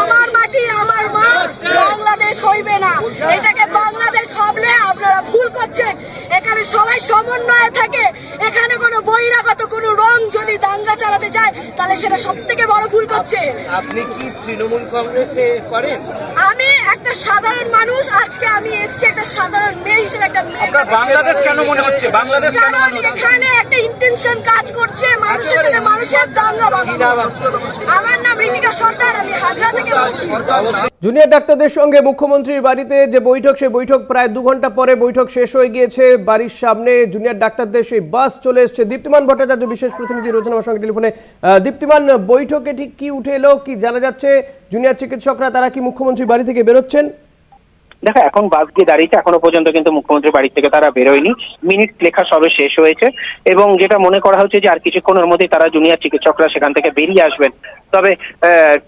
আমার মাটি আমার মা বাংলাদেশ হইবে না। এটাকে বাংলাদেশ ভাবলে আপনারা ভুল করছেন। এখানে সবাই সমন্বয়ে থাকে। এখানে কোনো বহিরাগত কোনো রং যদি দাঙ্গা চালাতে চায় তাহলে সেটা সব থেকে বড় ভুল করছে। আপনি কি তৃণমূল কংগ্রেসে করেন? আমি একটা সাধারণ মানুষ, আজকে আমি এসেছি একটা সাধারণ মেয়ে হিসেবে। একটা মেয়ে বাংলাদেশ কেন মনে হচ্ছে? বাংলাদেশ কেন মনে হচ্ছে? এখানে একটা ইন্টেনশন কাজ করছে মানুষের সাথে মানুষের দাঙ্গা বাঁধানো। আমার নাম ঋতিকা সরকার, আমি হাজরা থেকে বলছি। জুনিয়র ডাক্তারদের সঙ্গে মুখ্যমন্ত্রীর বাড়িতে যে বৈঠক, সেই বৈঠক প্রায় 2 ঘন্টা পরে বৈঠক শেষ হয়ে গিয়েছে। বাড়ির সামনে জুনিয়র ডাক্তারদের সেই বাস চলে এসেছে। দীপ্তিমান ভট্টাচার্য বিশেষ প্রতিনিধি রয়েছেন আমার সঙ্গে টেলিফোনে। দীপ্তিমান, বৈঠকে ঠিক কি উঠে এলো, কি জানা যাচ্ছে? জুনিয়র চিকিৎসকরা তারা কি মুখ্যমন্ত্রীর বাড়ি থেকে বেরোচ্ছেন? দেখো, এখন বাস গিয়ে দাঁড়িয়েছে, এখনো পর্যন্ত কিন্তু মুখ্যমন্ত্রীর বাড়ি থেকে তারা বেরোয়নি। মিনিট লেখা সবে শেষ হয়েছে এবং যেটা মনে করা হচ্ছে যে আর কিছুক্ষণের মধ্যেই তারা জুনিয়র চিকিৎসকরা সেখান থেকে বেরিয়ে আসবেন। তবে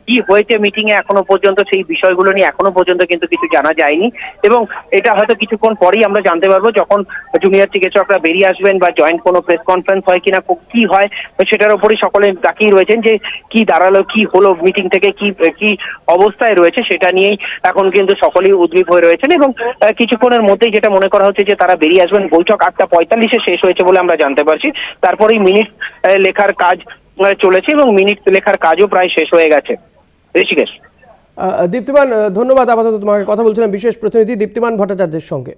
কি হয়েছে মিটিং এ এখনো পর্যন্ত সেই বিষয়গুলো নিয়ে এখনো পর্যন্ত কিন্তু কিছু জানা যায়নি এবং এটা হয়তো কিছুক্ষণ পরেই আমরা জানতে পারবো যখন জুনিয়র চিকিৎসকরা বেরিয়ে আসবেন বা জয়েন্ট কোনো প্রেস কনফারেন্স হয় কিনা, কি হয় সেটার উপরই সকলে তাকিয়ে রয়েছেন যে কি দাঁড়ালো, কি হলো মিটিং থেকে, কি অবস্থায় রয়েছে সেটা নিয়েই এখন কিন্তু সকলেই উদ্গ্রীব হয়ে রয়েছেন এবং কিছুক্ষণের মধ্যেই যেটা মনে করা হচ্ছে যে তারা বেরিয়ে আসবেন। বৈঠক 8:45 শেষ হয়েছে বলে আমরা জানতে পারছি। তারপরেই মিনিট লেখার কাজ চলেছে এবং মিনিট লেখার কাজও প্রায় শেষ হয়ে গেছে। ঋষিকেশ। দীপ্তিমান, ধন্যবাদ। আপাতত তোমাকে কথা বলছিলাম বিশেষ প্রতিনিধি দীপ্তিমান ভট্টাচার্যের সঙ্গে।